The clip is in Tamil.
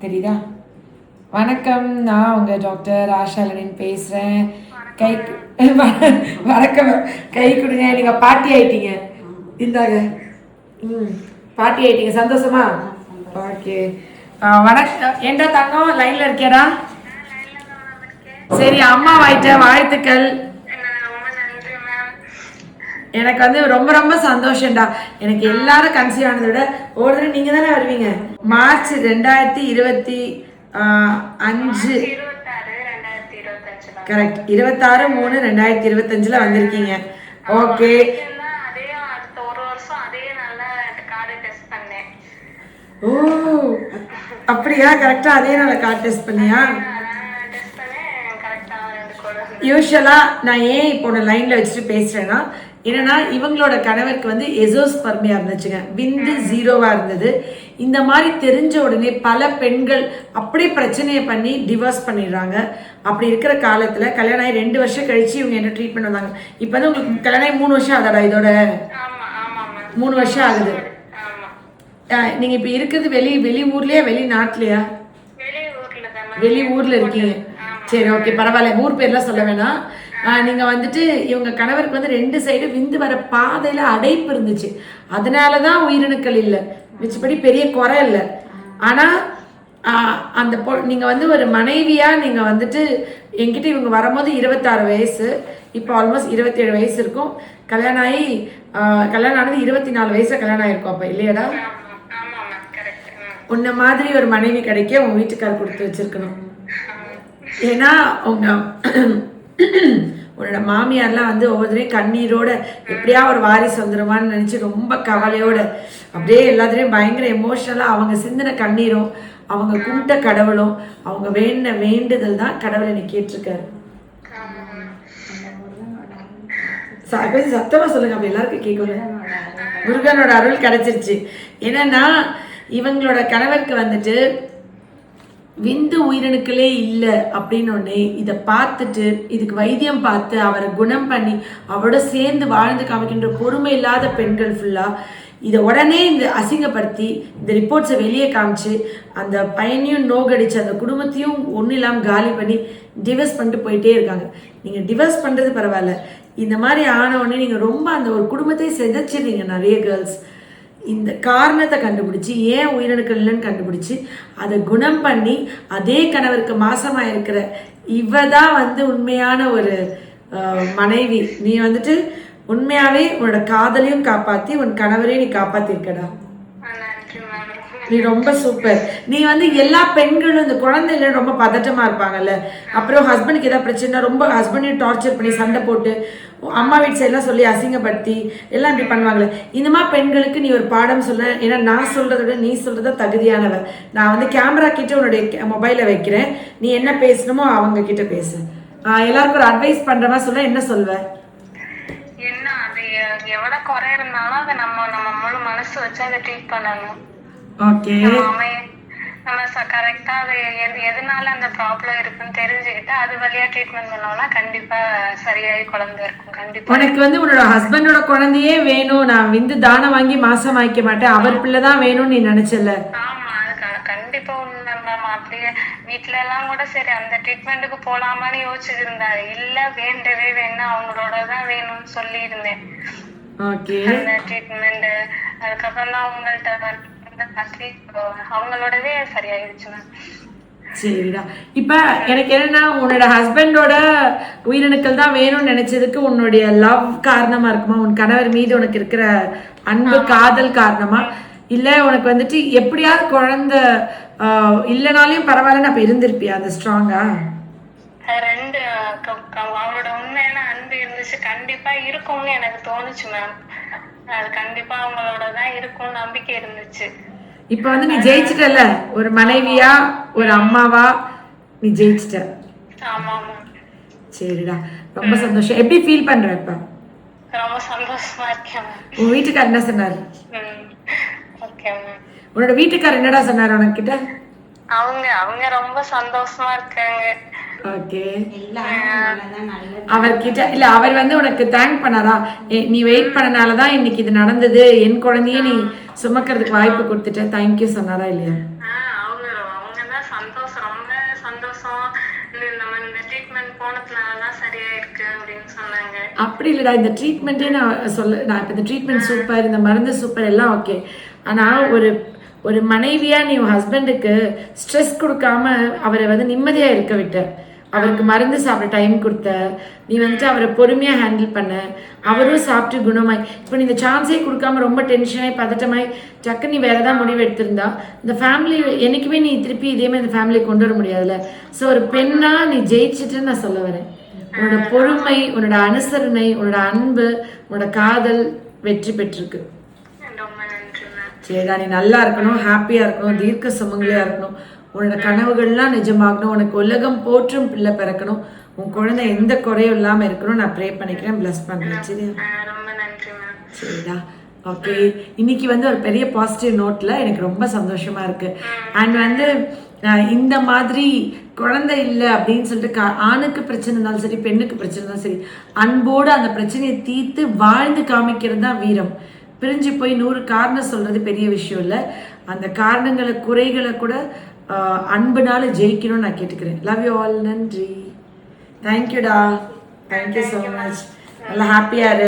தெரியுதா? வணக்கம், நான் உங்கள் டாக்டர் ஆஷாலனின் பேசுகிறேன். கை வணக்கம், கை கொடுங்க. நீங்கள் பாட்டி ஆயிட்டீங்க. இந்தாங்க. பாட்டி ஆயிட்டீங்க, சந்தோஷமா? ஓகே. வணக்கம். ஏண்டா தங்கம் லைனில் இருக்கேடா? சரி, அம்மா வாயிட்ட வாழ்த்துக்கள். எனக்கு வந்து ரொம்ப ரொம்ப சந்தோஷம்டா. எனக்கு எல்லாரும் கன்சீவ் ஆனதை விட ஒரு தடவை நீங்கள் தானே வருவீங்க. மார்ச் 2025 கரெக்ட், 26/3/2025 வந்திருக்கீங்க. ஓகே. ஓ அப்படியா? கரெக்டா அதே நாள் கார்டு டெஸ்ட் பண்ணியா? யூஸ்வலா நான் ஏன் இப்போ நான் லைன்ல வச்சுட்டு பேசுறேன்னா, என்னன்னா இவங்களோட கணவருக்கு வந்து எசோஸ்பர்மியா இருந்துச்சுங்க, விந்து 0வா இருந்தது. இந்த மாதிரி தெரிஞ்ச உடனே பல பெண்கள் அப்படியே பிரச்சனையை பண்ணி டிவோர்ஸ் பண்ணிடுறாங்க. அப்படி இருக்கிற காலத்துல கல்யாணம் ஆகி 2 வருஷம் கழிச்சு இவங்க என்ன ட்ரீட்மெண்ட் வந்தாங்க. இப்போ வந்து உங்களுக்கு கல்யாணம் ஆகி 3 வருஷம் ஆகுதாடா? இதோட 3 வருஷம் ஆகுது. நீங்க இப்ப இருக்கிறது வெளி ஊர்லயா வெளிநாட்டுலயா? வெளி ஊர்ல இருக்கீங்க. சரி, ஓகே, பரவாயில்ல, ஊர் பேர்லாம் சொல்ல வேணாம். நீங்க வந்துட்டு இவங்க கணவருக்கு வந்து 2 சைடு விந்து வர பாதையில அடைப்பு இருந்துச்சு. அதனாலதான் உயிரணுக்கள் இல்லை, மிச்சப்படி பெரிய குறை இல்லை. ஆனா அந்த நீங்க வந்து ஒரு மனைவியா நீங்க வந்துட்டு என்கிட்ட இவங்க வரும்போது 26 வயசு, இப்போ ஆல்மோஸ்ட் 27 வயசு இருக்கும். கல்யாணம் ஆனது 24 வயசுல கல்யாணம் ஆயிருக்கும். அப்ப இல்லையடா? உன்ன மாதிரி ஒரு மனைவி கிடைக்க உங்க வீட்டுக்காரர் கொடுத்து வச்சிருக்கணும். ஏன்னா உன்னோட மாமியார்லாம் வந்து ஒவ்வொருத்தரையும் கண்ணீரோட எப்படியா ஒரு வாரிசு வந்துருமான்னு நினைச்சு ரொம்ப கவலையோட அப்படியே எல்லாத்துலேயும் பயங்கர எமோஷனலாக அவங்க சிந்தின கண்ணீரும் அவங்க கும்பிட்ட கடவுளும் அவங்க வேண்டின வேண்டுதல் தான் கடவுளை நீ கேட்டிருக்காரு. சத்தமா சொல்லுங்க, அப்படி எல்லாருக்கும் கேட்கணும். முருகனோட அருள் கிடைச்சிருச்சு. என்னன்னா இவங்களோட கணவருக்கு வந்துட்டு விந்து உயிரணுக்களே இல்லை அப்படின்னோடனே இதை பார்த்துட்டு இதுக்கு வைத்தியம் பார்த்து அவரை குணம் பண்ணி அவரோட சேர்ந்து வாழ்ந்து காமிக்கின்ற பொறுமை இல்லாத பெண்கள் ஃபுல்லாக இதை உடனே இந்த அசிங்கப்படுத்தி இந்த ரிப்போர்ட்ஸை வெளியே காமிச்சு அந்த பையனையும் நோகடிச்சு அந்த குடும்பத்தையும் ஒன்றும் இல்லாமல் காலி பண்ணி டிவோர்ஸ் பண்ணிட்டு போயிட்டே இருக்காங்க. நீங்கள் டிவோர்ஸ் பண்ணுறது பரவாயில்ல, இந்த மாதிரி ஆனவுடனே நீங்கள் ரொம்ப அந்த ஒரு குடும்பத்தை சிதைச்சிடுறீங்க. நிறைய கேர்ள்ஸ் இந்த காரணத்தை கண்டுபிடிச்சி ஏன் உயிரணுக்கள் இல்லைன்னு கண்டுபிடிச்சி அதை குணம் பண்ணி அதே கணவருக்கு மாசமாக இருக்கிற இவ தான் வந்து உண்மையான ஒரு மனைவி. நீ வந்துட்டு உண்மையாவே உன்னோட காதலையும் காப்பாற்றி உன் கணவரையும் நீ காப்பாத்திருக்கடா. நீ ரொம்ப சூப்பர். நீ வந்து எல்லா பெண்களும் இந்த குழந்தைல ரொம்ப பதட்டமா இருப்பாங்கல்ல, அப்புறம் ஹஸ்பண்டுக்கு ஏதாவது பிரச்சனை ரொம்ப ஹஸ்பண்டையும் டார்ச்சர் பண்ணி சண்டை போட்டு அம்மா வீட்டு சைட்லாம் சொல்லி அசிங்கப்படுத்தி எல்லாம் இப்படி பண்ணுவாங்களே, இந்த மாதிரி பெண்களுக்கு நீ ஒரு பாடம் சொல்ல. ஏன்னா நான் சொல்றத விட நீ சொல்றத தகுதியானவ. நான் வந்து கேமரா கிட்ட உன்னுடைய மொபைலை வைக்கிறேன், நீ என்ன பேசணுமோ அவங்க கிட்ட பேசு. எல்லாருக்கும் ஒரு அட்வைஸ் பண்ற மாதிரி சொல்ல. என்ன சொல்வ? என்ன அது எவ்வளவு குறை இருந்தாலும் அதை நம்ம முழு மனசு வச்சு அதை ட்ரீட் பண்ணணும். ஓகே, நம்ம கரெக்டா அது எதனால அந்த ப்ராப்ளம் இருக்குன்னு தெரிஞ்சுக்கிட்டு அது வழியா ட்ரீட்மெண்ட் பண்ணோம்னா கண்டிப்பா சரியாயி குழந்தை இருக்கும். கண்டிப்பா உனக்கு வந்து உன்னோட ஹஸ்பண்டோட குழந்தையே வேணும், நான் விந்து தானம் வாங்கி மாசம் வாங்கிக்க மாட்டேன், அவர் பிள்ளைதான் வேணும்னு நீ நினைச்சல? ஆமா, அது கண்டிப்பா உண்மை மேம். அப்படியே வீட்டுல எல்லாம் கூட சரி அந்த ட்ரீட்மெண்ட்டுக்கு போலாமான்னு யோசிச்சுட்டு இருந்தாரு. இல்ல வேண்டவே வேணும், அவங்களோடதான் வேணும்னு சொல்லி இருந்தேன். அந்த ட்ரீட்மெண்ட் அதுக்கப்புறம் தான் அவங்கள்ட்ட அவங்களோடவே சரியாயிடுச்சு மேம். சரிடா. இப்ப எனக்கு என்னன்னா உன்னோட ஹஸ்பண்டோட உயிரணுக்கள் தான் வேணும்னு நினைச்சதுக்கு உன்னுடைய லவ் காரணமா இருக்குமா? உன் கணவர் மீது உனக்கு இருக்கிற அன்பு காதல் காரணமா? இல்ல உனக்கு வந்துட்டு எப்படியாவது குழந்தை இல்லைனாலையும் பரவாயில்லன்னு அப்ப இருந்திருப்பியா அந்த ஸ்ட்ராங்கா? ரெண்டு அவங்களோட உண்மையான அன்பு இருந்துச்சு, கண்டிப்பா இருக்கும்னு எனக்கு தோணுச்சு மேம். அது கண்டிப்பா அவங்களோட தான் இருக்கும் நம்பிக்கை இருந்துச்சு. இப்ப வந்து நீ ஜெயிச்சிட்டல, ஒரு மனைவியா ஒரு அம்மாவா நீ ஜெயிச்சிட்ட. ஆமா. சரிடா, ரொம்ப சந்தோஷம். எப்படி ஃபீல் பண்ற இப்ப? ரொம்ப சந்தோஷமா இருக்கேன். உன் வீட்டுக்காரர் என்ன சொன்னாரு? Okay ma'am. உன்னோட வீட்டுக்காரர் என்னடா சொன்னாரு உனக்கிட்ட? அவங்க ரொம்ப சந்தோஷமா இருக்காங்க. ஓகே, அவர்கிட்ட இல்ல அவர் வந்து உனக்கு தேங்க் பண்ணாரா? நீ வெயிட் பண்ணனாலதான் இன்னைக்கு இது நடந்தது, என் குழந்தைய நீ சுமக்கிறதுக்கு வாய்ப்பு கொடுத்துட்ட, தேங்க்யூ சொன்னாரா இல்லையா? அவங்க போனதுனாலதான் சரியா இருக்கு அப்படின்னு சொன்னாங்க. அப்படி இல்லடா, இந்த ட்ரீட்மெண்ட்டே நான் இப்போ இந்த ட்ரீட்மெண்ட் சூப்பர், இந்த மருந்து சூப்பர், எல்லாம் ஓகே. ஆனால் ஒரு மனைவியா நீ உன் ஹஸ்பண்டுக்கு ஸ்ட்ரெஸ் கொடுக்காம அவரை வந்து நிம்மதியா இருக்க விட்ட, அவருக்கு மருந்து சாப்பிட டைம் கொடுத்த, நீ வந்துட்டு அவரை பொறுமையா ஹேண்டில் பண்ண, அவரும் சாப்பிட்டு குணமாய். இப்போ நீ இந்த சான்ஸே கொடுக்காம ரொம்ப டென்ஷனாகி பதட்டமாய் டக்கு நீ வேற ஏதாவது முடிவு எடுத்திருந்தா இந்த ஃபேமிலி என்னைக்குமே நீ திருப்பி இதே மாதிரி இந்த ஃபேமிலியை கொண்டு வர முடியாதுல்ல. ஸோ ஒரு பெண்ணா நீ ஜெயிச்சுட்டுன்னு நான் சொல்ல வரேன். உன்னோட பொறுமை, உன்னோட அனுசரணை, உன்னோட அன்பு, உன்னோட காதல் வெற்றி பெற்றிருக்கு. சரிடா, நீ நல்லா இருக்கணும், ஹாப்பியா இருக்கணும், தீர்க்க சுமங்கலியா இருக்கணும், உன்னோட கனவுகள்லாம் நிஜமாகணும், உனக்கு உலகம் போற்றும் பிள்ளை பிறக்கணும், உன் குழந்தை எந்த குறையும் இல்லாம இருக்கணும் நான் ப்ரே பண்ணிக்கிறேன், பிளஸ் பண்றேன். சரியா? சரிடா, ஓகே. இன்னைக்கு வந்து ஒரு பெரிய பாசிட்டிவ் நோட்ல எனக்கு ரொம்ப சந்தோஷமா இருக்கு. அண்ட் வந்து இந்த மாதிரி குழந்தை இல்லை அப்படின்னு சொல்லிட்டு ஆணுக்கு பிரச்சனை இருந்தாலும் சரி, பெண்ணுக்கு பிரச்சனை இருந்தாலும் சரி, அன்போடு அந்த பிரச்சனையை தீர்த்து வாழ்ந்து காமிக்கிறது தான் வீரம். பிரிஞ்சு போய் 100 காரணம் சொல்றது பெரிய விஷயம் இல்லை. அந்த காரணங்களை, குறைகளை கூட அன்புனால ஜெயிக்கணும்னு நான் கேட்டுக்கிறேன். Love you all. நன்றி. தேங்க்யூடா. Thank you so much. நல்லா ஹாப்பியா இரு.